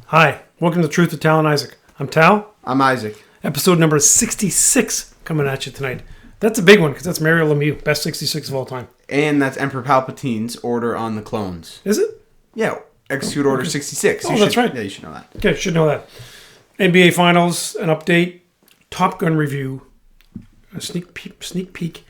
Hi, welcome to Truth with Tal Isaac. I'm Tal. I'm Isaac. Episode number 66 coming at you tonight. That's a big one because that's Mario Lemieux, best 66 of all time. And that's Emperor Palpatine's order on the clones. Is it? Yeah, Execute Order 66. Oh, that's right. Yeah, you should know that. Okay, should know that. NBA Finals, an update, Top Gun review, a sneak peek.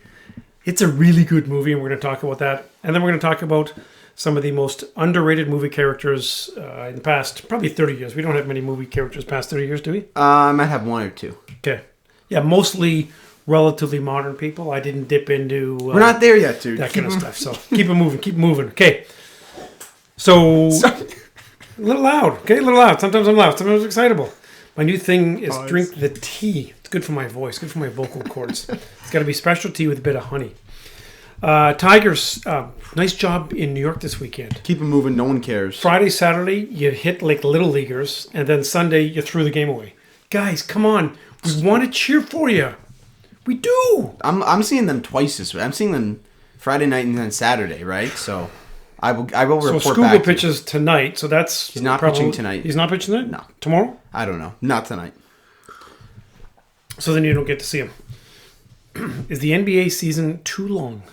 It's a really good movie, and we're going to talk about that. And then we're going to talk about some of the most underrated movie characters in the past, probably 30 years. We don't have many movie characters past 30 years, do we? I might have one or two. Okay. Yeah, mostly relatively modern people. I didn't dip into... We're not there yet, dude. That kind of stuff. So keep it moving. Okay. So... Sorry. A little loud. Okay, a little loud. Sometimes I'm loud. Sometimes I'm excitable. My new thing is drink the tea. It's good for my voice. Good for my vocal cords. It's got to be special tea with a bit of honey. Tigers, nice job in New York this weekend. Keep it moving. No one cares. Friday, Saturday, you hit like little leaguers, and then Sunday, you threw the game away. Guys, come on. We want to cheer for you. We do. I'm seeing them twice this week. I'm seeing them Friday night and then Saturday, right? So I will report so back. Scuba pitches tonight, so that's... He's not pitching tonight. He's not pitching tonight? No. Tomorrow? I don't know. Not tonight. So then you don't get to see him. Is the NBA season too long?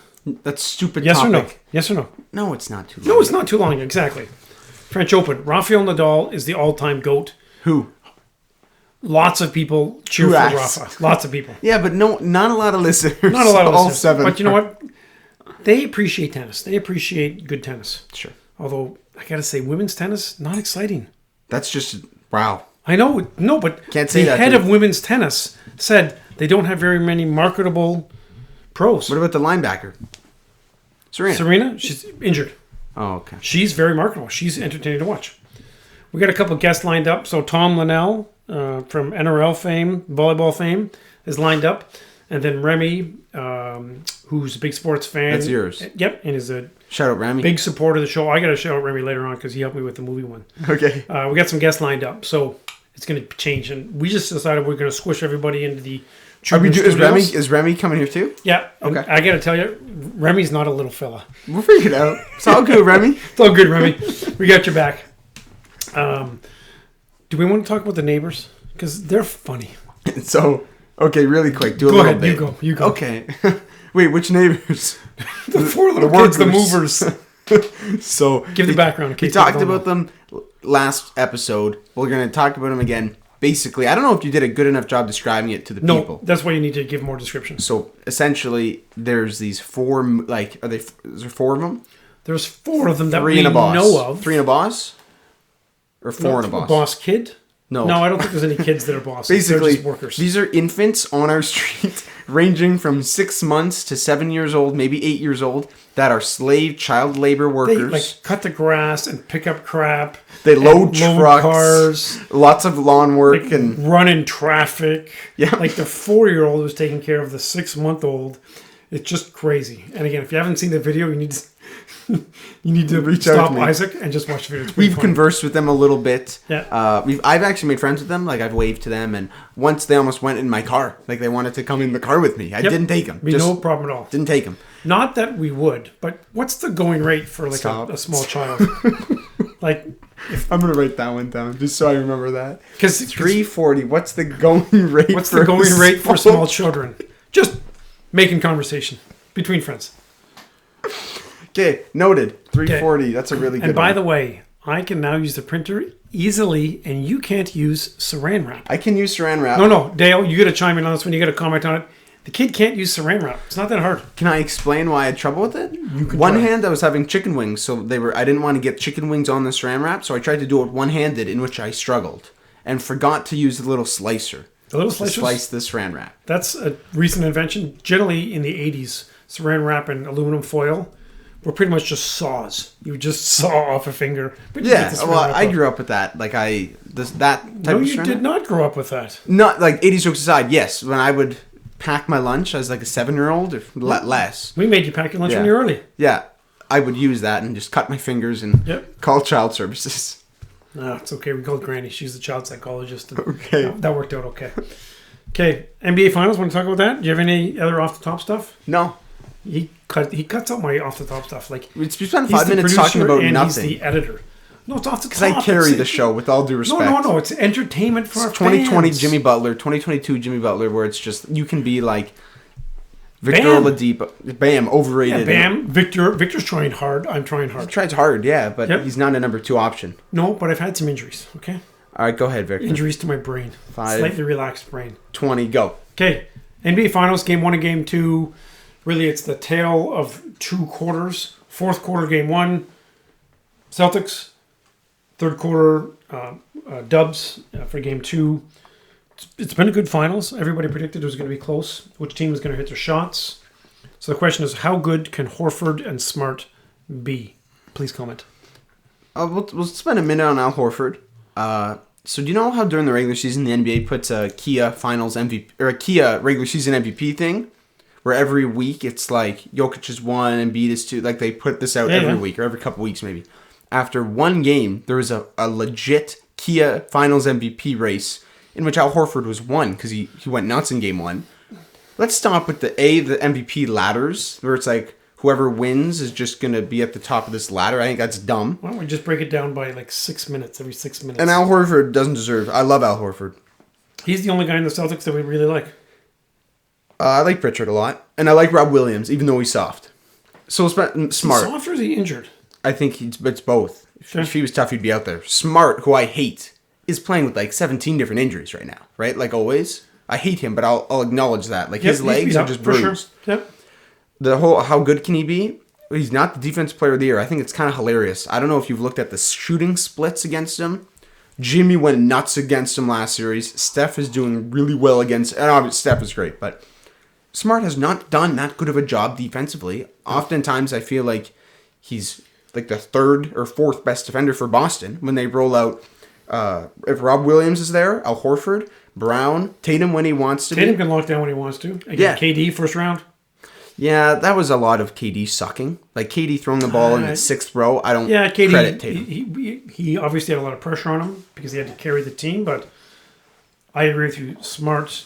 That's stupid Yes topic. or no? Yes or no? No, it's not too long. No, it's not too long. Exactly. French Open. Rafael Nadal is the all-time GOAT. Who? Lots of people cheer for Rafa. Lots of people. Yeah, but not a lot of listeners. Not a lot of all listeners. seven. But you know what? They appreciate tennis. They appreciate good tennis. Sure. Although, I got to say, women's tennis, not exciting. That's just... Wow. I know. No, but Can't say the that, head dude. of women's tennis said they don't have very many marketable pros. What about the linebacker? Serena? She's injured. Oh, okay. She's very marketable. She's entertaining to watch. We got a couple of guests lined up. So Tom Linnell from NRL fame, volleyball fame, is lined up. And then Remy, who's a big sports fan. That's yours. Yep, and is a Shout out Remy. big supporter of the show. I got to shout out Remy later on because he helped me with the movie one. Okay. We got some guests lined up. So it's going to change. And we just decided we're going to squish everybody into the... Is Remy coming here too? Yeah. Okay. I got to tell you, Remy's not a little fella. We'll figure it out. It's all good, Remy. It's all good, Remy. We got your back. Do we want to talk about the neighbors? Because they're funny. So, okay, really quick. Go ahead. You go. Okay. Wait, which neighbors? The four little kids, the movers. So give the background. In case we talked about them last episode. We're going to talk about them again. Basically, I don't know if you did a good enough job describing it to the people. No, that's why you need to give more description. So essentially, there's these four. Is there four of them? There's four of them that Three we and a boss. know of. Three and a boss, or four and a boss. Boss kid? No, I don't think there's any kids that are bosses. Basically, they're just workers. These are infants on our street, ranging from 6 months to 7 years old, maybe 8 years old, that are child labor workers. They like cut the grass and pick up crap. They load trucks, cars, lots of lawn work, and run in traffic. Yeah, like the 4-year-old who's taking care of the 6-month-old. It's just crazy. And again, if you haven't seen the video, you need to reach out stop to me. Isaac and just watch the video. We've conversed with them a little bit. Yeah. I've actually made friends with them. Like I've waved to them, and once they almost went in my car. Like they wanted to come in the car with me. I didn't take them. No problem at all. Didn't take them. Not that we would, but what's the going rate for like a small child? Like, I'm gonna write that one down just so I remember that. Because $3.40. What's the going rate? What's the going rate for small children? Just making conversation between friends. Okay, noted. $3.40. That's a really good. And by the way, I can now use the printer easily, and you can't use Saran wrap. I can use Saran wrap. No, Dale, you got to chime in on this one. You got to comment on it. The kid can't use Saran wrap. It's not that hard. Can I explain why I had trouble with it? One hand, I was having chicken wings, so I didn't want to get chicken wings on the Saran wrap, so I tried to do it one-handed, in which I struggled, and forgot to use the little slicer. The little slicer? To slice the Saran wrap. That's a recent invention. Generally, in the 80s, Saran wrap and aluminum foil were pretty much just saws. You would just saw off a finger. But yeah, well, I grew up with that. Like that type of No, you did not grow up with that. Not like 80s jokes aside. Yes, when I would pack my lunch as like a 7-year-old, or less. We made you pack your lunch when you were early. Yeah, I would use that and just cut my fingers and call child services. No, it's okay. We called Granny. She's the child psychologist. Okay. That worked out okay. Okay, NBA Finals. Want to talk about that? Do you have any other off the top stuff? No. He cuts out my off the top stuff. Like we spent 5 minutes talking about and nothing. He's the editor. No, it's off the top. Because I carry the show, with all due respect. No. It's entertainment for our 2020 fans. Jimmy Butler, 2022 Jimmy Butler, where it's just, you can be like Victor Oladipo. Bam, overrated. Yeah, Bam. Victor's trying hard. I'm trying hard. He tries hard, yeah, but he's not a number 2 option. No, but I've had some injuries, okay? All right, go ahead, Victor. Injuries to my brain. 5. Slightly relaxed brain. 20, go. Okay. NBA Finals, Game 1 and Game 2. Really, it's the tale of 2 quarters. Fourth quarter, Game 1. Celtics. Third quarter, Dubs for Game 2. It's been a good finals. Everybody predicted it was going to be close. Which team is going to hit their shots? So the question is, how good can Horford and Smart be? Please comment. We'll spend a minute on Al Horford. So do you know how during the regular season the NBA puts a Kia Finals MVP or a Kia regular season MVP thing, where every week it's like Jokic is 1 and Embiid is 2. Like they put this out every week or every couple weeks maybe. After one game, there was a legit Kia Finals MVP race in which Al Horford was 1 because he went nuts in Game 1. Let's stop with the MVP ladders, where it's like whoever wins is just going to be at the top of this ladder. I think that's dumb. Why don't we just break it down by like 6 minutes, every 6 minutes? And Al Horford doesn't deserve. I love Al Horford. He's the only guy in the Celtics that we really like. I like Pritchard a lot. And I like Rob Williams, even though he's soft. So Smart. Is he soft or is he injured? I think it's both. If he was tough, he'd be out there. Smart, who I hate, is playing with like 17 different injuries right now, right? Like always. I hate him, but I'll acknowledge that. Like his legs are just bruised. Sure. Yep. The whole, how good can he be? He's not the defensive player of the year. I think it's kind of hilarious. I don't know if you've looked at the shooting splits against him. Jimmy went nuts against him last series. Steph is doing really well against, and obviously Steph is great, but Smart has not done that good of a job defensively. Oftentimes I feel like he's like the 3rd or 4th best defender for Boston when they roll out, if Rob Williams is there, Al Horford, Brown, Tatum when he wants to. Tatum can lock down when he wants to. Again, KD first round. Yeah, that was a lot of KD sucking. Like KD throwing the ball in the 6th row. I don't credit Tatum. He obviously had a lot of pressure on him because he had to carry the team, but I agree with you. Smart.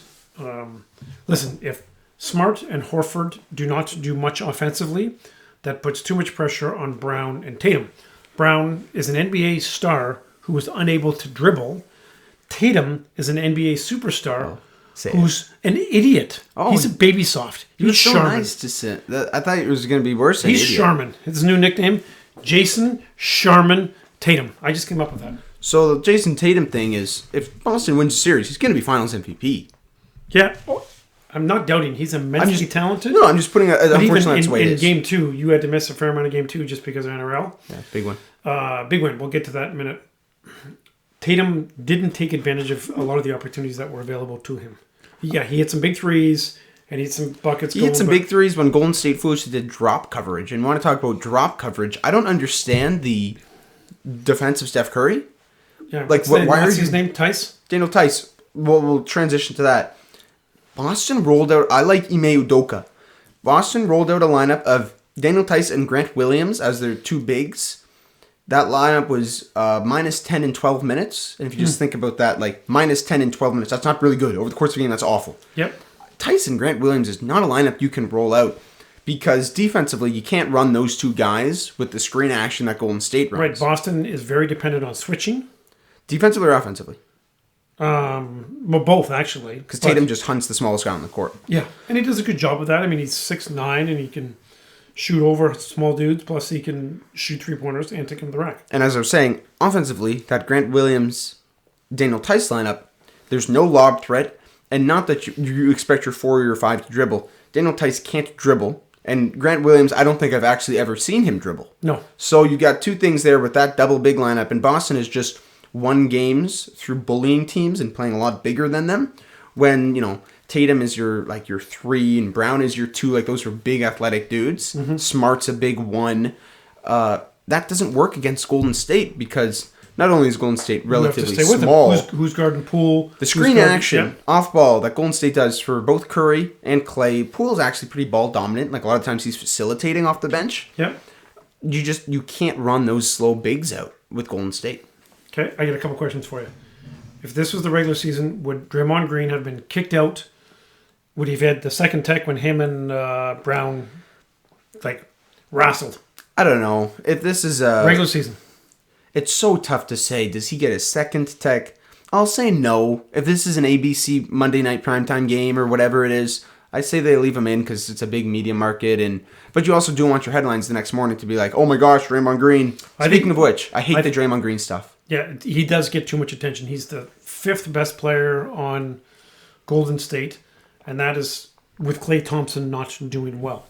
Listen, if Smart and Horford do not do much offensively, that puts too much pressure on Brown and Tatum. Brown is an NBA star who is unable to dribble. Tatum is an NBA superstar who's an idiot. He's a baby soft. He's so nice to sit. I thought it was going to be worse than He's Charmin. His new nickname, Jason Charmin Tatum. I just came up with that. So the Jason Tatum thing is, if Boston wins the series, he's going to be Finals MVP. Yeah. I'm not doubting he's immensely talented. No, I'm just putting unfortunately that's the way it is. In Game 2, you had to miss a fair amount of Game 2 just because of NRL. Yeah, big one. Big win. We'll get to that in a minute. Tatum didn't take advantage of a lot of the opportunities that were available to him. Yeah, he hit some big threes and he hit some buckets. He hit some big threes when Golden State foolishly did drop coverage. And want to talk about drop coverage, I don't understand the defense of Steph Curry. Yeah, like why are his name? Tice? Daniel Tice. We'll transition to that. Boston rolled out, I like Ime Udoka. Boston rolled out a lineup of Daniel Tice and Grant Williams as their 2 bigs. That lineup was minus 10 in 12 minutes. And if you just think about that, like minus 10 in 12 minutes, that's not really good. Over the course of a game, that's awful. Yep. Tice and Grant Williams is not a lineup you can roll out because defensively, you can't run those 2 guys with the screen action that Golden State runs. Right, Boston is very dependent on switching. Defensively or offensively? Well, both actually. Because Tatum just hunts the smallest guy on the court. Yeah, and he does a good job of that. I mean, he's 6'9", and he can shoot over small dudes. Plus, he can shoot 3-pointers and take him to the rack. And as I was saying, offensively, that Grant Williams, Daniel Tice lineup, there's no lob threat, and not that you expect your 4 or your 5 to dribble. Daniel Tice can't dribble, and Grant Williams, I don't think I've actually ever seen him dribble. No. So you got 2 things there with that double big lineup, and Boston is just won games through bullying teams and playing a lot bigger than them. When, Tatum is your 3 and Brown is your 2, like those are big athletic dudes. Mm-hmm. Smart's a big 1. That doesn't work against Golden State because not only is Golden State relatively small, who's guarding Poole? The screen action off ball that Golden State does for both Curry and Clay. Poole's actually pretty ball dominant. Like a lot of times he's facilitating off the bench. Yep. You can't run those slow bigs out with Golden State. Okay, I got a couple questions for you. If this was the regular season, would Draymond Green have been kicked out? Would he have had the second tech when him and Brown, wrestled? I don't know. If this is regular season. it's so tough to say. Does he get a second tech? I'll say no. If this is an ABC Monday night primetime game or whatever it is, I say they leave him in because it's a big media market. But you also do want your headlines the next morning to be like, oh my gosh, Draymond Green. Speaking of which, I hate the Draymond Green stuff. Yeah, he does get too much attention. He's the 5th best player on Golden State, and that is with Klay Thompson not doing well.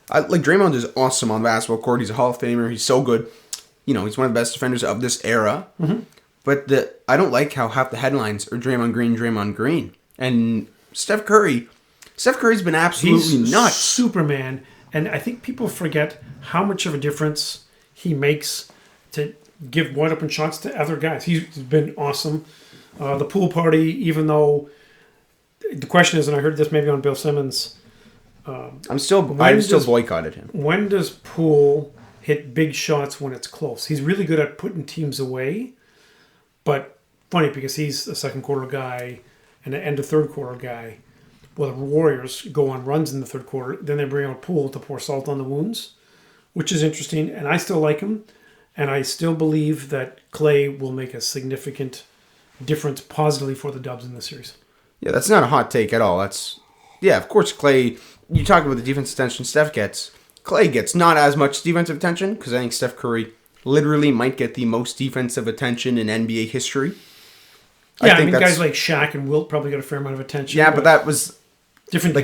Draymond is awesome on the basketball court. He's a Hall of Famer. He's so good. He's one of the best defenders of this era. Mm-hmm. But I don't like how half the headlines are Draymond Green. And Steph Curry's been absolutely nuts. Superman. And I think people forget how much of a difference he makes to give wide open shots to other guys. He's been awesome. The pool party, even though the question is, and I heard this maybe on Bill Simmons. I still boycotted him. When does Poole hit big shots when it's close? He's really good at putting teams away. But funny because he's a second quarter guy and an end of third quarter guy. Well, the Warriors go on runs in the third quarter. Then they bring out Poole to pour salt on the wounds, which is interesting. And I still like him. And I still believe that Klay will make a significant difference positively for the Dubs in this series. Yeah, that's not a hot take at all. Of course, Klay, you talk about the defensive attention Steph gets. Klay gets not as much defensive attention because I think Steph Curry literally might get the most defensive attention in NBA history. Yeah, I mean, guys like Shaq and Wilt probably got a fair amount of attention. Yeah, but that was different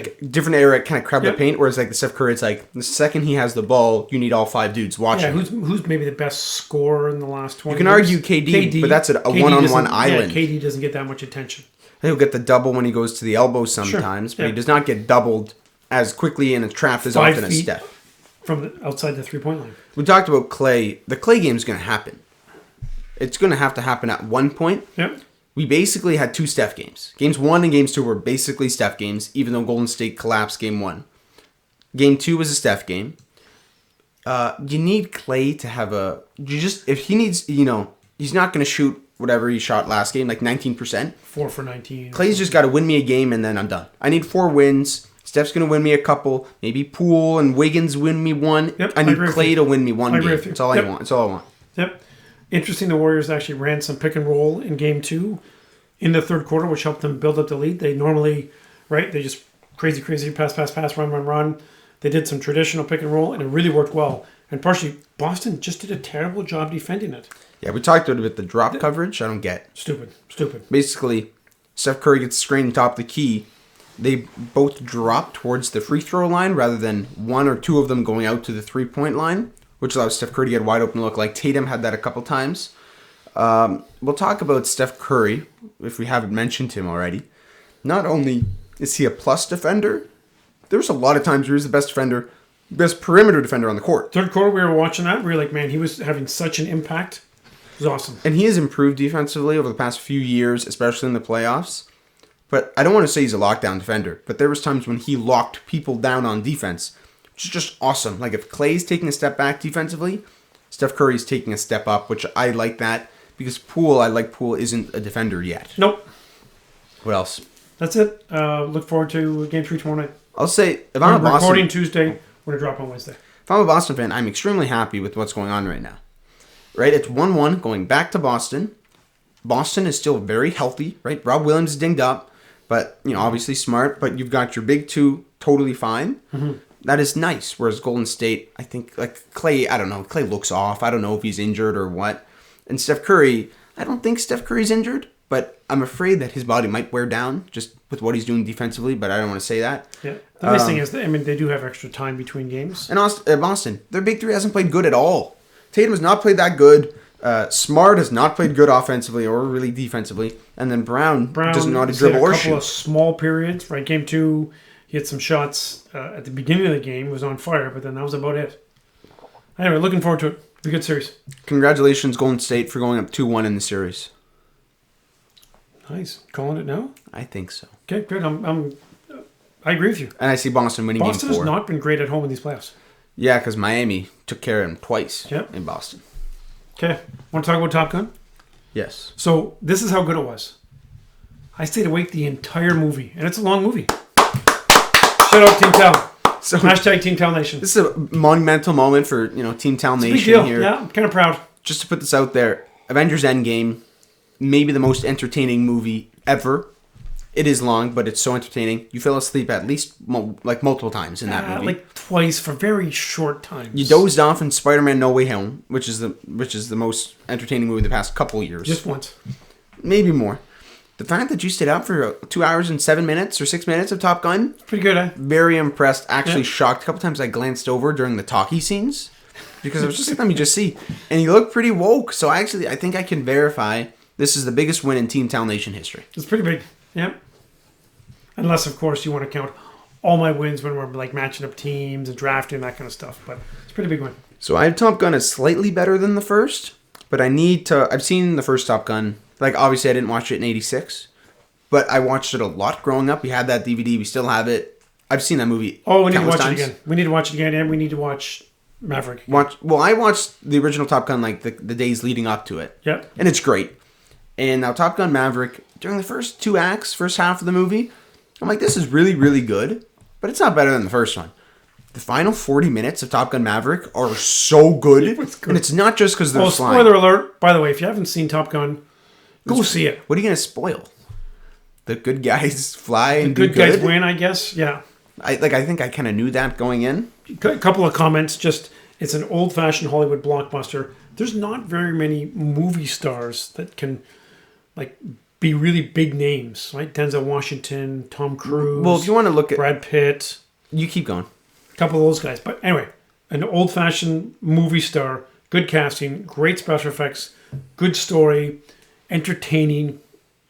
era, kind of crowd the paint, whereas like the Steph Curry, it's like the second he has the ball, you need all 5 dudes watching. Yeah, who's maybe the best scorer in the last 20 years? You can argue KD, but that's a KD one-on-one island. Yeah, KD doesn't get that much attention. He'll get the double when he goes to the elbow sometimes, but he does not get doubled as quickly and trapped as often as Steph. From outside the three-point line. We talked about Klay. The Klay game is going to happen. It's going to have to happen at one point. Yep. We basically had 2 Steph games. Games 1 and Games 2 were basically Steph games, even though Golden State collapsed Game 1. Game 2 was a Steph game. You need Klay to have if he needs, he's not going to shoot whatever he shot last game, like 19%. 4 for 19. Clay's just got to win me a game and then I'm done. I need 4 wins. Steph's going to win me a couple. Maybe Poole and Wiggins win me one. Yep, I need Klay to win me one game. That's all I want. That's all I want. Yep. Interesting, the Warriors actually ran some pick and roll in Game 2 in the third quarter, which helped them build up the lead. They normally, they just crazy, pass, run. They did some traditional pick and roll, and it really worked well. And partially, Boston just did a terrible job defending it. Yeah, we talked about it with the drop coverage. I don't get. Stupid. Basically, Steph Curry gets screened top of the key. They both drop towards the free throw line rather than one or two of them going out to the 3-point line, which allows Steph Curry to get wide open look. Like Tatum had that a couple times. We'll talk about Steph Curry, if we haven't mentioned him already. Not only is he a plus defender, there's a lot of times where he's the best perimeter defender on the court. Third quarter, we were watching that. We were like, man, he was having such an impact. It was awesome. And he has improved defensively over the past few years, especially in the playoffs. But I don't want to say he's a lockdown defender, but there was times when he locked people down on defense, which is just awesome. Like if Klay's taking a step back defensively, Steph Curry's taking a step up, which I like that because Poole isn't a defender yet. Nope. What else? That's it. Look forward to Game 3 tomorrow night. I'll say, if I'm a Boston... recording Tuesday, we're going to drop on Wednesday. If I'm a Boston fan, I'm extremely happy with what's going on right now. Right? It's 1-1 going back to Boston. Boston is still very healthy, right? Rob Williams is dinged up. But, obviously smart. But you've got your big two totally fine. Mm-hmm. That is nice. Whereas Golden State, I think, like Klay, I don't know. Klay looks off. I don't know if he's injured or what. And Steph Curry, I don't think Steph Curry's injured. But I'm afraid that his body might wear down just with what he's doing defensively. But I don't want to say that. Yeah. The nice thing is, they do have extra time between games. And Boston, their big three hasn't played good at all. Tatum has not played that good. Smart has not played good offensively or really defensively. And then Brown doesn't know how to dribble or shoot. A couple of small periods. Right, Game 2, he had some shots at the beginning of the game. Was on fire, but then that was about it. Anyway, looking forward to it. It'll be a good series. Congratulations, Golden State, for going up 2-1 in the series. Nice. Calling it now? I think so. Okay, good. I agree with you. And I see Boston winning Game 4. Boston has not been great at home in these playoffs. Yeah, because Miami took care of him twice in Boston. Okay. Want to talk about Top Gun? Yes. So, this is how good it was. I stayed awake the entire movie, and it's a long movie. Shout out Team Tal. So, # Team Tal Nation. This is a monumental moment for Team Tal Nation big deal. here. Yeah, I'm kind of proud. just to put this out there, Avengers Endgame, maybe the most entertaining movie ever. It is long, but it's so entertaining. You fell asleep at least multiple times in that movie. Like twice for very short times. You dozed off in Spider-Man No Way Home, which is the most entertaining movie of the past couple years. Just once. Maybe more. The fact that you stayed out for 2 hours and 7 minutes or 6 minutes of Top Gun. Pretty good, eh? Very impressed. Actually shocked. A couple times I glanced over during the talkie scenes. Because I was just like, let me just see. And you look pretty woke. So I think I can verify this is the biggest win in Team Tal Nation history. It's pretty big. Yeah. Unless, of course, you want to count all my wins when we're like matching up teams and drafting and that kind of stuff. But it's a pretty big win. So I have Top Gun as slightly better than the first. But I've seen the first Top Gun. Like, obviously, I didn't watch it in 86. But I watched it a lot growing up. We had that DVD. We still have it. I've seen that movie. Oh, we need to watch times. it again. We need to watch it again, and we need to watch Maverick. I watched the original Top Gun like the days leading up to it. Yeah. And it's great. And now Top Gun Maverick, during the first 2 acts, first half of the movie, I'm like, this is really, really good. But it's not better than the first one. The final 40 minutes of Top Gun Maverick are so good. And it's not just because they're flying. Spoiler alert. By the way, if you haven't seen Top Gun, go see it. What are you going to spoil? The good guys fly and do good. Good guys win, I guess. Yeah. I think I kind of knew that going in. A couple of comments. Just, it's an old-fashioned Hollywood blockbuster. There's not very many movie stars that can, like, be really big names, right? Denzel Washington, Tom Cruise. Well, if you want to look at Brad Pitt, you keep going. A couple of those guys. But anyway, an old-fashioned movie star, good casting, great special effects, good story, entertaining.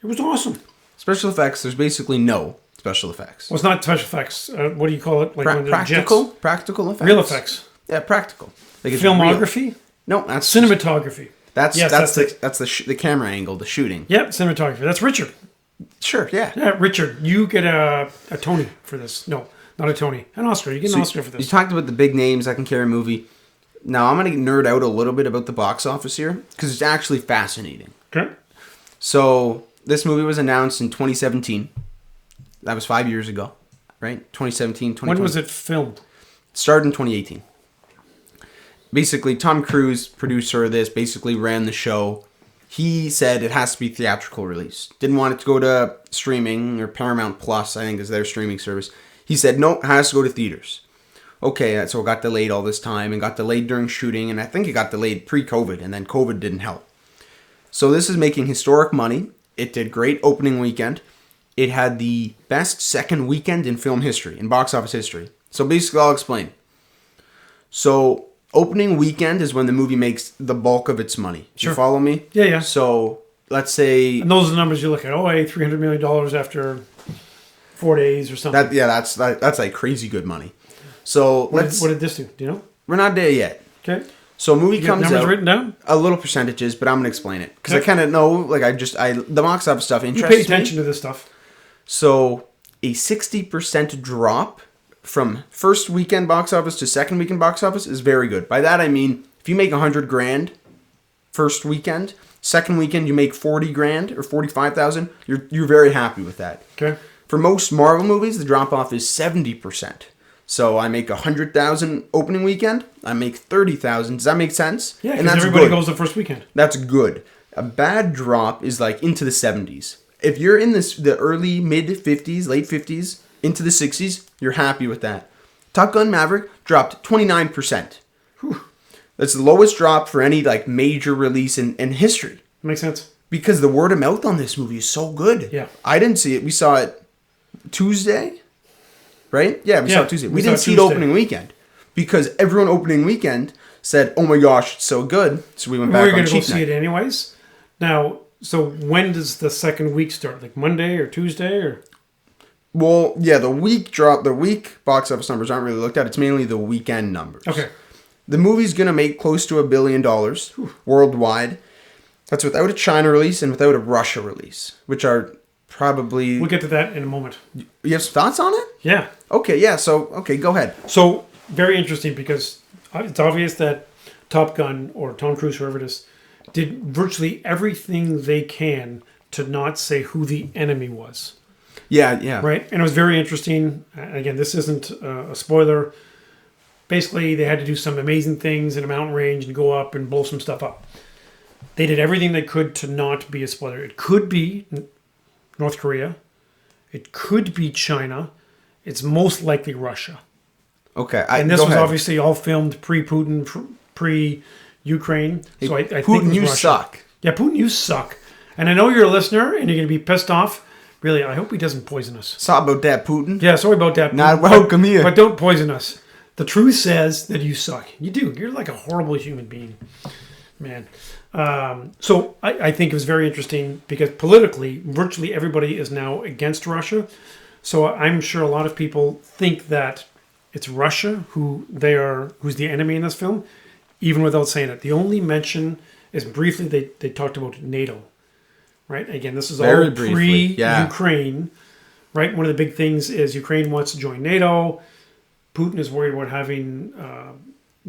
It was awesome. Special effects. There's basically no special effects. Well, it's not special effects. What do you call it? Like practical effects. Real effects. Yeah, practical. Like filmography. Real. No, that's cinematography. That's the camera angle, the shooting. Yep, cinematography. That's Richard. Sure, yeah. Yeah, Richard, you get a Tony for this. No, not a Tony. An Oscar. You get an Oscar for this. You talked about the big names that can carry a movie. Now, I'm going to nerd out a little bit about the box office here, because it's actually fascinating. Okay. So, this movie was announced in 2017. That was 5 years ago, right? 2017, 2020. When was it filmed? It started in 2018. Basically, Tom Cruise, producer of this, basically ran the show. He said it has to be theatrical release. Didn't want it to go to streaming or Paramount Plus, I think is their streaming service. He said, no, it has to go to theaters. Okay, so it got delayed all this time and got delayed during shooting. And I think it got delayed pre-COVID and then COVID didn't help. So this is making historic money. It did great opening weekend. It had the best second weekend in film history, in box office history. So basically, I'll explain. So opening weekend is when the movie makes the bulk of its money. Sure. You follow me? Yeah, yeah. So let's say... And those are the numbers you look at. Oh, hey, $300 million after 4 days or something. That's like crazy good money. So what did this do? Do you know? We're not there yet. Okay. So a movie comes numbers out... written down? A little percentages, but I'm going to explain it. Because I kind of know, like the box office stuff interests me. You pay attention to this stuff. So a 60% drop from first weekend box office to second weekend box office is very good. By that I mean, if you make $100,000 first weekend, second weekend you make $40,000 or $45,000, you're very happy with that. Okay. For most Marvel movies, the drop off is 70%. So I make $100,000 opening weekend, I make $30,000. Does that make sense? Yeah, because everybody goes the first weekend. That's good. A bad drop is like into the 70s. If you're in the early mid 50s, late 50s, into the 60s, you're happy with that. Top Gun Maverick dropped 29%. Whew. That's the lowest drop for any like major release in history. Makes sense. Because the word of mouth on this movie is so good. Yeah. I didn't see it. We saw it Tuesday, right? Yeah, we saw it Tuesday. We didn't see it opening weekend because everyone opening weekend said, "Oh my gosh, it's so good." So we went back on cheap night. We're going to go see it anyways. Now, so when does the second week start? Like Monday or Tuesday or? Well, yeah, the week box office numbers aren't really looked at. It's mainly the weekend numbers. Okay. The movie's going to make close to $1 billion worldwide. That's without a China release and without a Russia release, which are probably... We'll get to that in a moment. You have some thoughts on it? Yeah. Okay, yeah, go ahead. So, very interesting because it's obvious that Top Gun or Tom Cruise, whoever it is, did virtually everything they can to not say who the enemy was. Yeah. Right? And it was very interesting. Again, this isn't a spoiler. Basically, they had to do some amazing things in a mountain range and go up and blow some stuff up. They did everything they could to not be a spoiler. It could be North Korea. It could be China. It's most likely Russia. Okay. And this was obviously all filmed pre-Putin, pre-Ukraine. So I think Putin, it was you Russia. suck. Yeah, Putin, you suck. And I know you're a listener and you're going to be pissed off. Really, I hope he doesn't poison us. Sorry about that, Putin. Yeah, sorry about that. Not welcome here. But don't poison us. The truth says that you suck. You do. You're like a horrible human being. Man. So I think it was very interesting because politically, virtually everybody is now against Russia. So I'm sure a lot of people think that it's Russia who's the enemy in this film, even without saying it. The only mention is briefly they talked about NATO, right? Again, this is Very all briefly, pre-Ukraine, right? One of the big things is Ukraine wants to join NATO. Putin is worried about having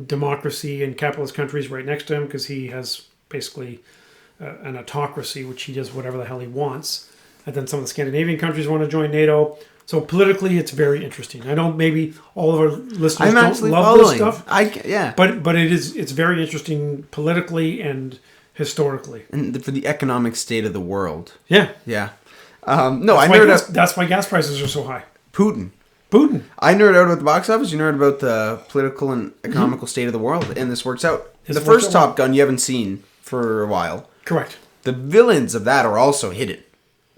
democracy and capitalist countries right next to him because he has basically an autocracy, which he does whatever the hell he wants. And then some of the Scandinavian countries want to join NATO. So politically, it's very interesting. I know maybe all of our listeners don't love this stuff. But it's very interesting politically and historically. And for the economic state of the world. Yeah. Yeah. That's why gas prices are so high. Putin. I nerd out about the box office. You nerd about the political and economical state of the world. And this works out. The first Top Gun you haven't seen for a while. Correct. The villains of that are also hidden.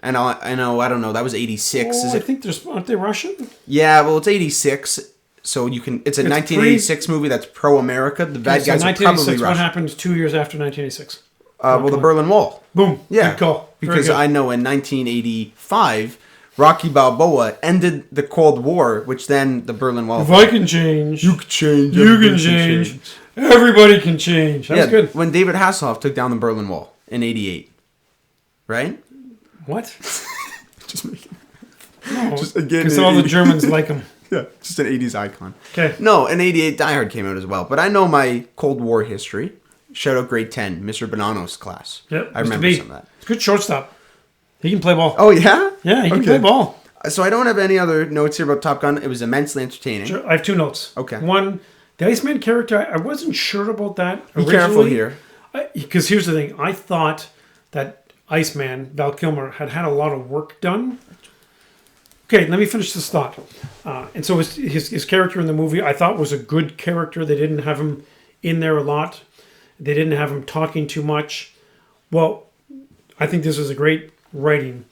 And I don't know, that was 86. I think aren't they Russian? Yeah, well, it's 86. So it's a 1986 movie that's pro-America. The bad guys are probably Russian. What happened 2 years after 1986? The Berlin Wall. Boom. Yeah. Good call. Because I know in 1985, Rocky Balboa ended the Cold War, which then the Berlin Wall. If I can change. You can change. You can change. Everybody can change. That's good. When David Hasselhoff took down the Berlin Wall in 88. Right? What? Just making. No, just again. Because all the Germans like him. Yeah, just an 80s icon. Okay. No, in 88, Die Hard came out as well. But I know my Cold War history. Shout out grade 10, Mr. Bonanno's class. Yep. I remember some of that. It's a good shortstop. He can play ball. Oh, yeah? Yeah, he can play ball. So I don't have any other notes here about Top Gun. It was immensely entertaining. Sure. I have 2 notes. Okay. One, the Iceman character, I wasn't sure about that originally. Be careful here. Because here's the thing. I thought that Iceman, Val Kilmer, had a lot of work done. Okay, let me finish this thought. And so his character in the movie, I thought was a good character. They didn't have him in there a lot. They didn't have him talking too much. Well, I think this was a great writing.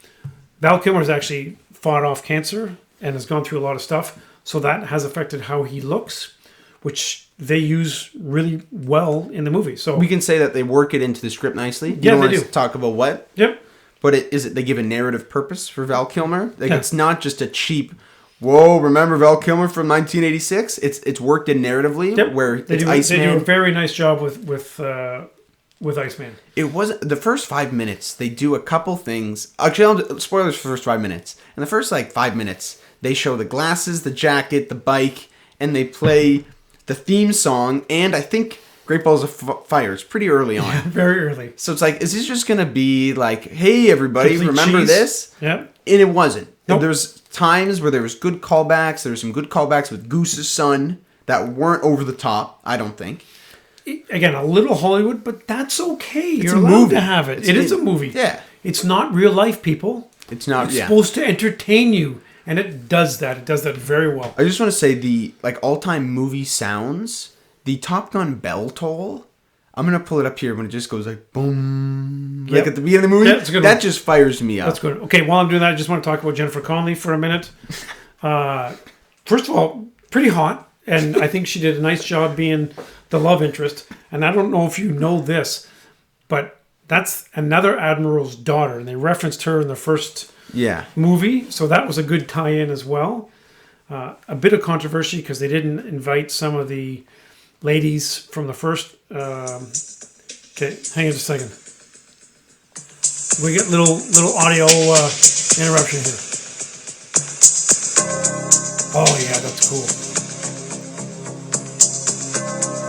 Val Kilmer has actually fought off cancer and has gone through a lot of stuff. So that has affected how he looks, which they use really well in the movie. So we can say that they work it into the script nicely. Yeah, they do. Talk about what? Yep. But they give a narrative purpose for Val Kilmer. It's not just a cheap. Whoa! Remember Val Kilmer from 1986? It's worked in narratively. Yep. Where they do a very nice job with Iceman. It wasn't the first 5 minutes. They do a couple things. Actually, spoilers for the first 5 minutes. In the first 5 minutes, they show the glasses, the jacket, the bike, and they play the theme song. And I think Great Balls of Fire. It's pretty early on. Yeah, very early. So it's like, is this just gonna be like, hey everybody, complete remember cheese. this? Yeah. And it wasn't. Nope. There's times where there was good callbacks. There was some good callbacks with Goose's son that weren't over the top, I don't think. Again, a little Hollywood, but that's okay. You're a allowed movie. to have it. It is a movie. Yeah. It's not real life, people. It's not. It's supposed to entertain you, and it does that. It does that very well. I just want to say the all-time movie sounds. The Top Gun bell toll. I'm gonna pull it up here when it just goes like boom, like at the beginning of the movie. Yeah, that's a good that one. Just fires me up. That's good. Okay, while I'm doing that, I just want to talk about Jennifer Connelly for a minute. First of all, pretty hot, and I think she did a nice job being the love interest. And I don't know if you know this, but that's another admiral's daughter, and they referenced her in the first movie, so that was a good tie-in as well. A bit of controversy because they didn't invite some of the ladies from the first. Okay, hang on just a second. We get little audio interruption here. Oh yeah, that's cool.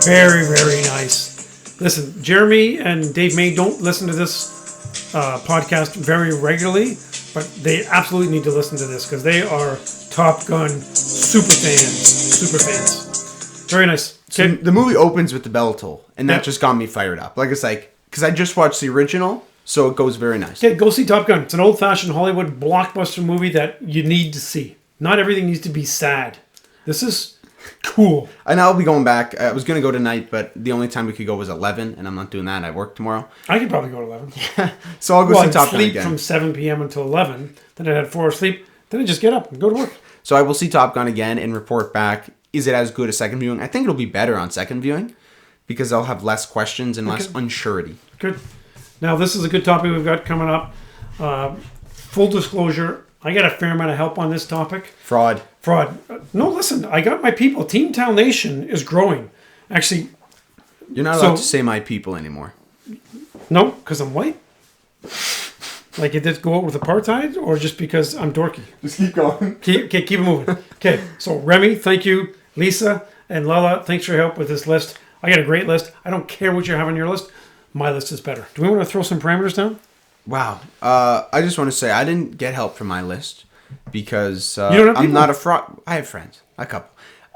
Very, very nice. Listen, Jeremy and Dave May don't listen to this podcast very regularly, but they absolutely need to listen to this because they are Top Gun super fans. Very nice. So the movie opens with the bell toll, and that just got me fired up. Like, it's like, because I just watched the original, so it goes very nice. Okay, go see Top Gun. It's an old-fashioned Hollywood blockbuster movie that you need to see. Not everything needs to be sad. This is cool. And I'll be going back. I was going to go tonight, but the only time we could go was 11, and I'm not doing that. I work tomorrow. I could probably go to 11. So I'll go see Top Gun sleep again. from 7 p.m. until 11. Then I'd had 4 hours sleep. Then I'd just get up and go to work. So I will see Top Gun again and report back. Is it as good as second viewing? I think it'll be better on second viewing because I'll have less questions and less unsurety. Good. Now, this is a good topic we've got coming up. Full disclosure, I got a fair amount of help on this topic. Fraud. No, listen, I got my people. Team Tal Nation is growing. Actually, you're not allowed to say my people anymore. No, because I'm white? Like it did go out with apartheid, or just because I'm dorky? Just keep going. Keep it moving. Okay, so Remy, thank you. Lisa and Lala, thanks for your help with this list. I got a great list. I don't care what you have on your list. My list is better. Do we want to throw some parameters down? Wow. I just want to say I didn't get help from my list because I'm not a fraud. I have friends, a couple.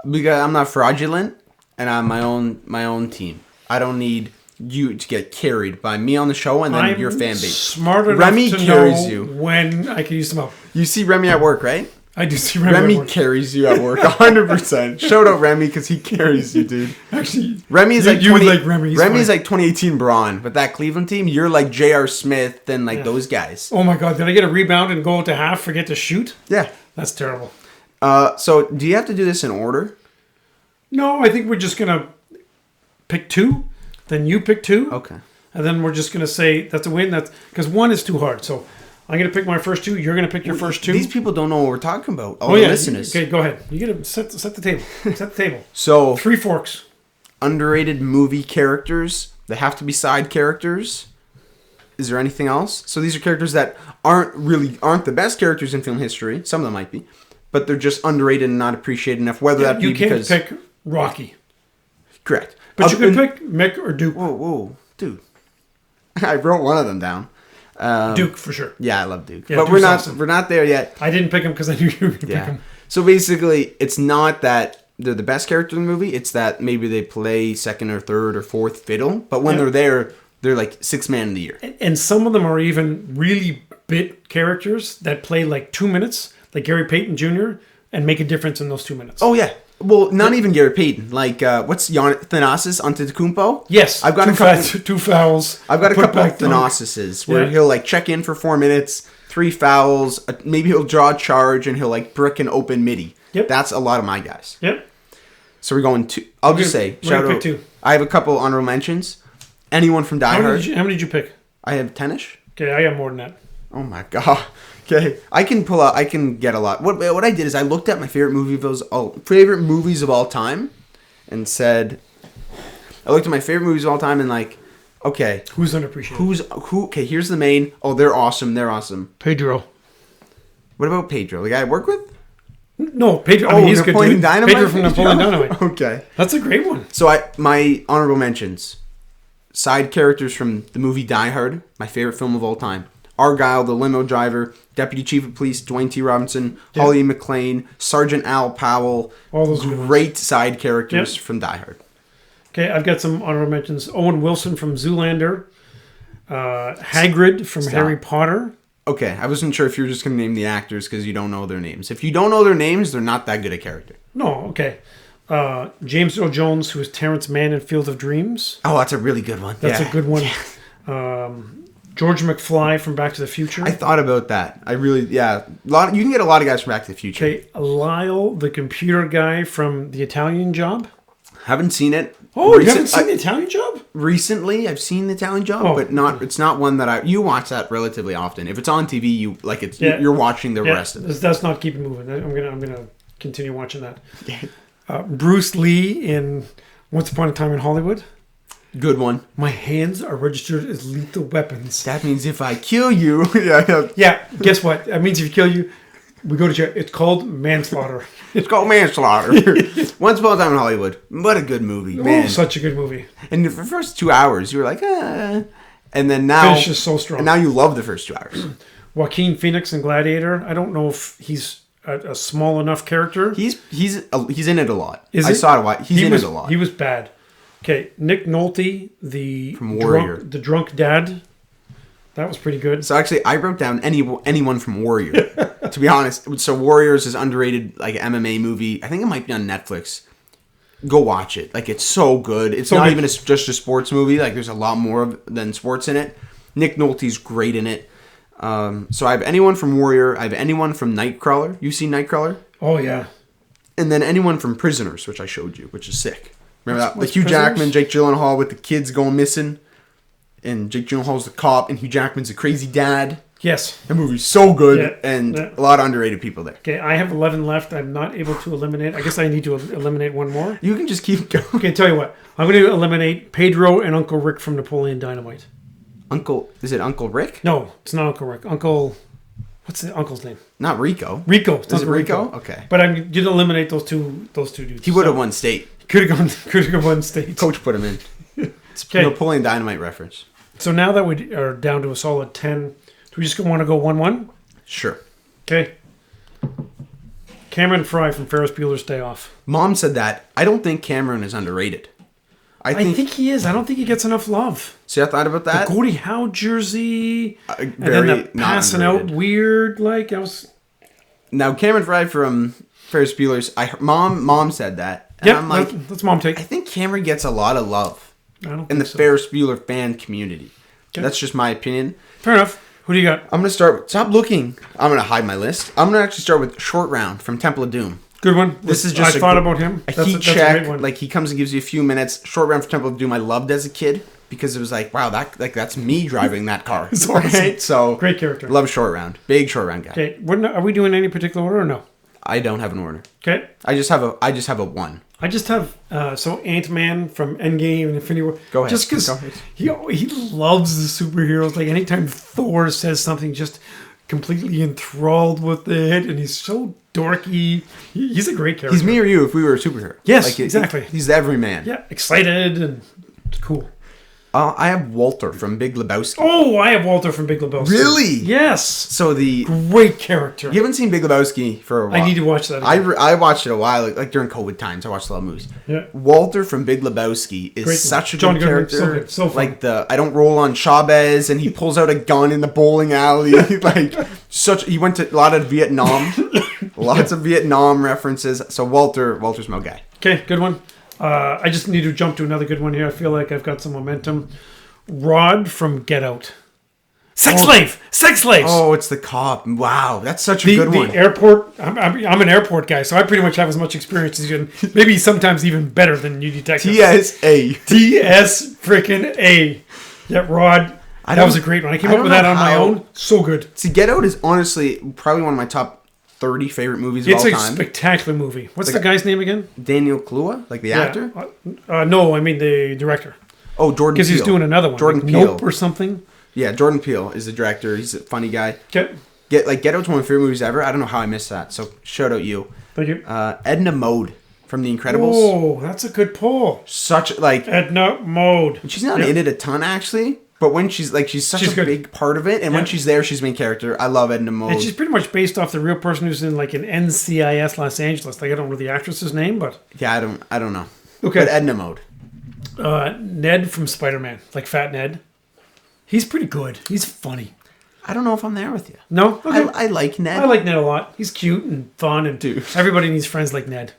Because I'm not fraudulent and I'm my own team. I don't need you to get carried by me on the show and then your fan base. Smart enough Remy to carries know you when I can use them up. You see Remy at work, right? I do see Remy Remy at work. carries you at work 100%. Shout out Remy because he carries you, dude. Actually, Remy is like you like Remy. Remy's like 2018 Braun, but that Cleveland team, you're like J.R. Smith and like those guys. Oh my God! Did I get a rebound and go to half? Forget to shoot? Yeah, that's terrible. So do you have to do this in order? No, I think we're just gonna pick 2. Then you pick 2. Okay. And then we're just gonna say that's a win. That's because 1 is too hard. So I'm going to pick my first 2. You're going to pick your first 2. These people don't know what we're talking about. All the listeners. Okay, go ahead. You got to set the table. Set the table. So 3 forks. Underrated movie characters. They have to be side characters. Is there anything else? So these are characters that aren't the best characters in film history. Some of them might be, but they're just underrated and not appreciated enough. Whether that be because you can't pick Rocky. Correct. But you can pick Mick or Duke. Whoa, dude. I wrote one of them down. Duke for sure. Yeah, I love Duke. Yeah, but Duke's awesome. We're not there yet. I didn't pick him because I knew you were going to pick him. So basically, it's not that they're the best character in the movie. It's that maybe they play second or third or fourth fiddle. But when they're there, they're like 6th man of the year. And some of them are even really bit characters that play like 2 minutes, like Gary Payton Jr., and make a difference in those 2 minutes. Oh, yeah. Well, not even Gary Payton. Like, what's Thanasis Antetokounmpo? Yes. I've got two fouls. I've got a couple of Thanasises where he'll like check in for 4 minutes, 3 fouls, maybe he'll draw a charge and he'll like brick an open midi. Yep. That's a lot of my guys. Yep. So we're going 2. I'll just say, shout out. 2. I have a couple honorable mentions. Anyone from Die Hard. How many did you pick? I have 10ish. Okay, I got more than that. Oh my god. Okay, I can get a lot. What I did is I looked at my favorite movies of all time, and said, I looked at my favorite movies of all time and like, okay, who's unappreciated? Who? Okay, here's the main. Oh, they're awesome. Pedro. What about Pedro? The guy I work with? No, Pedro. I mean, he's good. Napoleon Dynamite. Pedro from Napoleon Dynamite. Okay, that's a great one. So my honorable mentions, side characters from the movie Die Hard, my favorite film of all time. Argyle, the limo driver, Deputy Chief of Police Dwayne T. Robinson, Holly McClane, Sergeant Al Powell. All those great side characters from Die Hard. Okay, I've got some honorable mentions. Owen Wilson from Zoolander. Hagrid from Harry Potter. Okay, I wasn't sure if you were just going to name the actors because you don't know their names. If you don't know their names, they're not that good a character. No, okay. James Earl Jones, who is Terrence Mann in Field of Dreams. Oh, that's a really good one. That's a good one. George McFly from Back to the Future. I thought about that. You can get a lot of guys from Back to the Future. Okay, Lyle, the computer guy from The Italian Job. Haven't seen it. Oh, you haven't seen The Italian Job? Recently, I've seen The Italian Job, but it's not one that you watch that relatively often. If it's on TV, you're watching the rest of it. That's not keeping moving. I'm gonna continue watching that. Bruce Lee in Once Upon a Time in Hollywood. Good one. My hands are registered as lethal weapons. That means if I kill you... Yeah, guess what? That means if you kill you, we go to jail. It's called manslaughter. It's called manslaughter. Once Upon a Time in Hollywood. What a good movie, man. Oh, such a good movie. And the first 2 hours, you were like, And then now... Finish is so strong. And now you love the first 2 hours. Joaquin Phoenix in Gladiator. I don't know if he's a small enough character. He's in it a lot. Is I saw it a lot. He's in it a lot. He was bad. Okay, Nick Nolte, the From Warrior. drunk dad. That was pretty good. So actually, I wrote down anyone from Warrior. To be honest, so Warriors is underrated, like MMA movie. I think it might be on Netflix. Go watch it. Like, it's so good. It's not even just a sports movie. Like, there's a lot more than sports in it. Nick Nolte's great in it. So I have anyone from Warrior. I have anyone from Nightcrawler. You seen Nightcrawler? Oh yeah. And then anyone from Prisoners, which I showed you, which is sick. Remember that? What's Hugh Prisoners? Jackman, Jake Gyllenhaal with the kids going missing. And Jake Gyllenhaal's the cop, and Hugh Jackman's the crazy dad. Yes. The movie's so good, Yeah, and yeah. a lot of underrated people there. Okay, I have 11 left. I'm not able to eliminate. I guess I need to eliminate one more. You can just keep going. Okay, tell you what. I'm going to eliminate Pedro and Uncle Rick from Napoleon Dynamite. Is it Uncle Rick? No, it's not Uncle Rick. What's the uncle's name? Not Rico. Rico. It's Is it Uncle Rico? Okay. But I'm going to eliminate those two dudes. He would have won state. Could have won state. Coach put him in. It's Okay. Napoleon Dynamite reference. So now that we are down to a solid 10, do we just want to go 1-1? Sure. Okay. Cameron Fry from Ferris Bueller's Day Off. Mom said that. I don't think Cameron is underrated. I think he is. I don't think he gets enough love. See, I thought about The that. Gordie Howe jersey, and Very then the not passing out underrated. weird, like I was. Now, Cameron Fry from Ferris Bueller's. Mom said that. And Yeah, I'm like, that's mom take. I think Cameron gets a lot of love I don't in think the so. Ferris Bueller fan community. Okay. That's just my opinion. Fair enough. Who do you got? I'm going to start with, stop looking. I'm going to hide my list. I'm going to actually start with Short Round from Temple of Doom. Good one. This is just I thought about him. A That's heat a check. great one. Like, he comes and gives you a few minutes. Short Round from Temple of Doom I loved as a kid because it was like, wow, that's me driving that car. It's awesome. Right? So Great character. love Short Round. Big Short Round guy. Okay, are we doing any particular order or no? I don't have an order. Okay. I just have a one. I just have so Ant-Man from Endgame and Infinity War. Go ahead. Just because Go ahead. he loves the superheroes. Like anytime Thor says something, just completely enthralled with it, and he's so dorky. He's a great character. He's me or you if we were a superhero. Yes, exactly. He's the everyman. Yeah, excited and cool. I have Walter from Big Lebowski. Oh, I have Walter from Big Lebowski. Really? Yes. So you Great character. haven't seen Big Lebowski for a while. I need to watch that. I watched it a while, like during COVID times. I watched a lot of movies. Yeah. Walter from Big Lebowski is Great. such a John good Goodman, character. so good, so fun. Like I don't roll on Chavez, and he pulls out a gun in the bowling alley. He went to a lot of Vietnam, lots of Vietnam references. So Walter's my guy. Okay, good one. I just need to jump to another good one here. I feel like I've got some momentum. Rod from Get Out. Sex slaves. Oh, it's the cop. Wow, that's such a good one. The airport. I'm an airport guy, so I pretty much have as much experience as you, and maybe sometimes even better than you detectives. TSA. TS freaking A. Yeah, Rod. That was a great one. I came up with that on my own. So good. See, Get Out is honestly probably one of my top 30 favorite movies of It's all a time. spectacular movie. What's the guy's name again? Daniel Kaluuya, like the actor? No, I mean the director. Oh, Jordan Peele. Because he's doing another one. Jordan like Peele. Nope or something. Yeah, Jordan Peele is the director. He's a funny guy. Okay. Get Out's one of my favorite movies ever. I don't know how I missed that. So shout out you. Thank you. Edna Mode from The Incredibles. Oh, that's a good pull. Such like Edna Mode. she's not in it a ton actually, but when she's such a good. big part of it, and when she's there, she's the main character. I love Edna Mode. And she's pretty much based off the real person who's in like an NCIS Los Angeles. Like I don't know the actress's name, but Yeah, I don't know. Okay. But Edna Mode. Ned from Spider-Man, like Fat Ned. He's pretty good. He's funny. I don't know if I'm there with you. No, okay. I like Ned. I like Ned a lot. He's cute and fun, and Dude. everybody needs friends like Ned.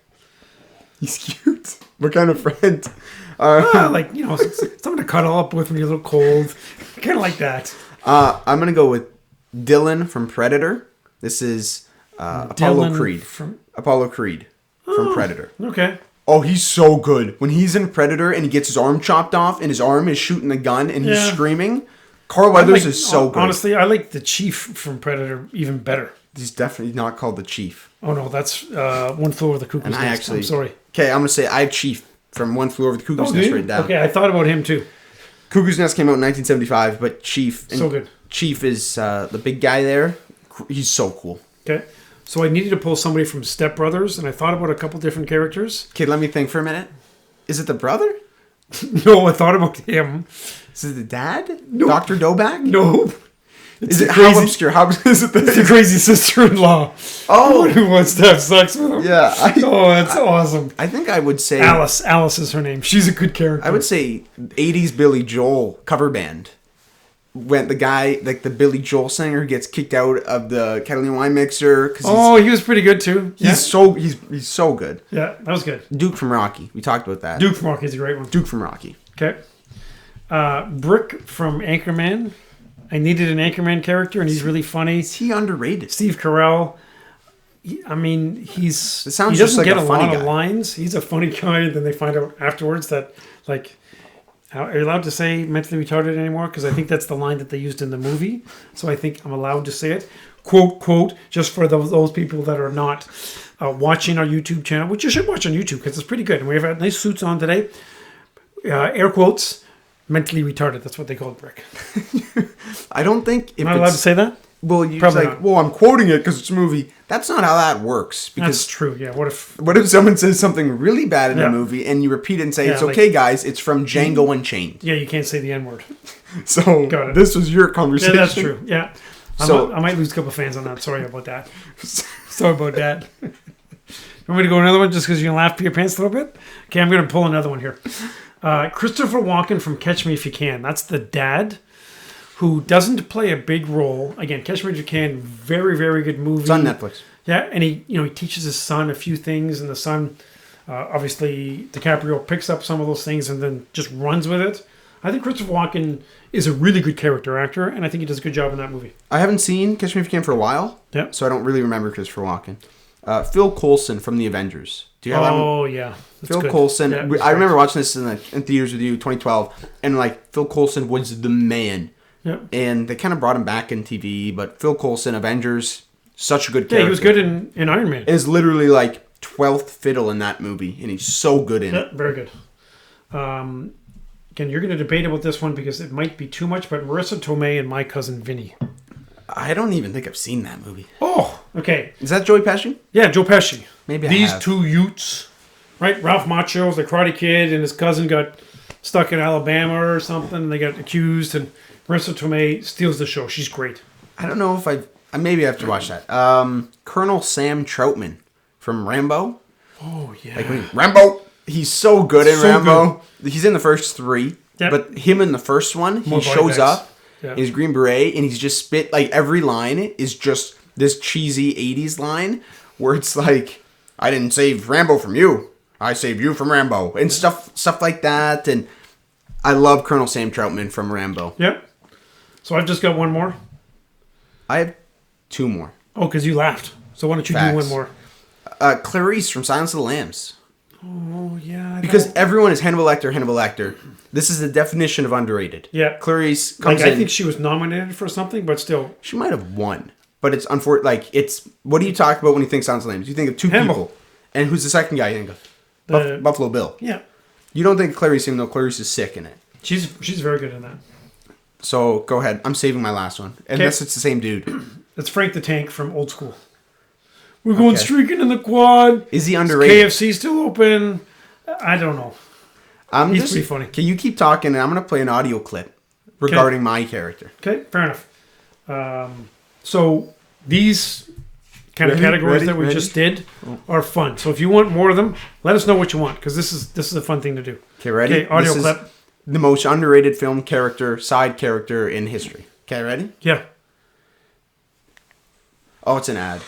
He's cute. What kind of friend? Like someone to cuddle up with when you're a little cold, kind of like that. I'm gonna go with Dylan from Predator. This is Apollo Creed. Apollo Creed from Predator. Okay. Oh, he's so good. When he's in Predator and he gets his arm chopped off and his arm is shooting the gun and he's screaming, Carl Weathers is so good. Honestly, I like the Chief from Predator even better. He's definitely not called the Chief. Oh no, that's One Flew Over the Cuckoo's Nest. I'm sorry. Okay, I'm gonna say I have Chief from One Flew Over the Cuckoo's Nest right down. Okay, I thought about him too. Cuckoo's Nest came out in 1975, but Chief. So good. Chief is the big guy there. He's so cool. Okay. So I needed to pull somebody from Step Brothers, and I thought about a couple different characters. Okay, let me think for a minute. Is it the brother? No, I thought about him. Is it the dad? No. Dr. Doback? No. Is it how obscure? How is it? It's the crazy sister-in-law. Oh, who wants to have sex with him? yeah. That's awesome. I think I would say Alice. Alice is her name. She's a good character. I would say 80s Billy Joel cover band. When the guy, like the Billy Joel singer, gets kicked out of the Catalina wine mixer. He was pretty good too. He's so good. Yeah, that was good. Duke from Rocky. We talked about that. Duke from Rocky is a great one. Duke from Rocky. Okay. Brick from Anchorman. I needed an Anchorman character, and he's really funny. Is he underrated? Steve Carell. He doesn't get a lot of lines. He's a funny guy, and then they find out afterwards that, like, are you allowed to say mentally retarded anymore? Because I think that's the line that they used in the movie. So I think I'm allowed to say it. Quote, just for those people that are not watching our YouTube channel, which you should watch on YouTube because it's pretty good. And we have nice suits on today. Air quotes, mentally retarded. That's what they call Brick. I don't think... Am I allowed to say that? Well, you're like, well, I'm quoting it because it's a movie. That's not how that works. Because that's true, yeah. What if someone says something really bad in a movie and you repeat it and say, it's okay, guys, it's from Django Unchained. Yeah, you can't say the N-word. So, this was your conversation. Yeah, that's true, yeah. So, I might lose a couple fans on that. Sorry about that. Sorry about that. You want me to go another one just because you're going to laugh for your pants a little bit? Okay, I'm going to pull another one here. Christopher Walken from Catch Me If You Can. That's the dad who doesn't play a big role. Again, Catch Me If You Can, very, very good movie. It's on Netflix. Yeah, and he teaches his son a few things, and the son, obviously, DiCaprio picks up some of those things and then just runs with it. I think Christopher Walken is a really good character actor, and I think he does a good job in that movie. I haven't seen Catch Me If You Can for a while, so I don't really remember Christopher Walken. Phil Coulson from The Avengers. Do you have that one? Oh, yeah. Phil Coulson. Yeah, I remember watching this in theaters with you, 2012, and Phil Coulson was the man. Yep. And they kind of brought him back in TV, but Phil Coulson, Avengers, such a good character. Yeah, he was good in Iron Man. Is literally 12th fiddle in that movie, and he's so good in it. Very good. Again, you're going to debate about this one because it might be too much, but Marissa Tomei and My Cousin Vinny. I don't even think I've seen that movie. Oh, okay. Is that Joey Pesci? Yeah, Joe Pesci. Maybe These two Utes, right? Ralph Macchio's the Karate Kid, and his cousin got stuck in Alabama or something, and they got accused, and Marissa Tomei steals the show. She's great. I don't know if maybe I have to watch that. Colonel Sam Troutman from Rambo. Oh, yeah. Rambo! He's so good in Rambo. Good. He's in the first 3. Yep. But him in the first one, he shows up in his green beret, and he's just spit, every line is just this cheesy 80s line, where it's like, I didn't save Rambo from you. I saved you from Rambo. And stuff like that. And I love Colonel Sam Troutman from Rambo. Yep. So I've just got one more. I have 2 more. Oh, because you laughed. So why don't you do one more? Clarice from Silence of the Lambs. Oh, yeah. Because everyone is Hannibal Lecter. This is the definition of underrated. Yeah. Clarice comes in. I think she was nominated for something, but still. She might have won. But it's unfortunate. What do you talk about when you think Silence of the Lambs? You think of 2 Hannibal. people. And who's the second guy you think of? Buffalo Bill. Yeah. You don't think Clarice, even though Clarice is sick in it. She's very good in that. So, go ahead. I'm saving my last one. Unless it's the same dude. It's Frank the Tank from Old School. We're going streaking in the quad. Is he underrated? Is KFC still open? I don't know. He's pretty funny. Can you keep talking? And I'm going to play an audio clip regarding my character. Okay, fair enough. So, these kind of categories that we just did are fun. So, if you want more of them, let us know what you want. Because this is a fun thing to do. Okay, ready? Okay, audio clip. The most underrated film character, side character in history. Okay, ready? Yeah. Oh, it's an ad.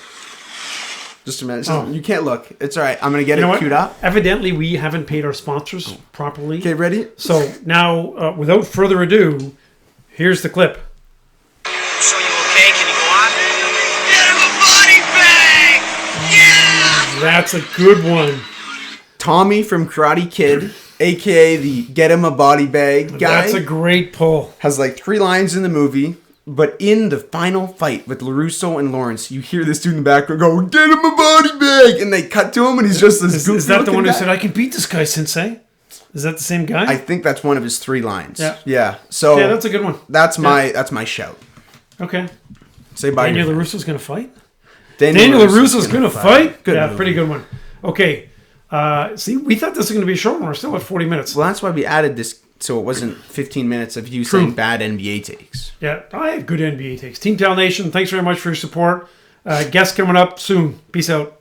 Just a minute. You can't look. It's all right. I'm going to get it queued up. Evidently, we haven't paid our sponsors properly. Okay, ready? So now, without further ado, here's the clip. So you okay? Can you go on? Get him a body bag! Yeah! That's a good one. Tommy from Karate Kid, a.k.a. the Get Him a Body Bag guy. That's a great pull. Has 3 lines in the movie. But in the final fight with LaRusso and Lawrence, you hear this dude in the background go, "Get him a body bag!" And they cut to him, and he's just this goofy. Is that the one who guy. said, "I can beat this guy, Sensei"? Is that the same guy? I think that's one of his 3 lines. Yeah. So yeah, that's a good one. That's my shout. Okay. Say bye. Daniel LaRusso's gonna fight. Daniel LaRusso's gonna fight. Good movie. Pretty good one. Okay. See, we thought this was gonna be a short one. We're still at 40 minutes. Well, that's why we added this so it wasn't 15 minutes of you True. saying bad NBA takes. Yeah, I have good NBA takes. Team Tal Nation, thanks very much for your support. Guests coming up soon. Peace out.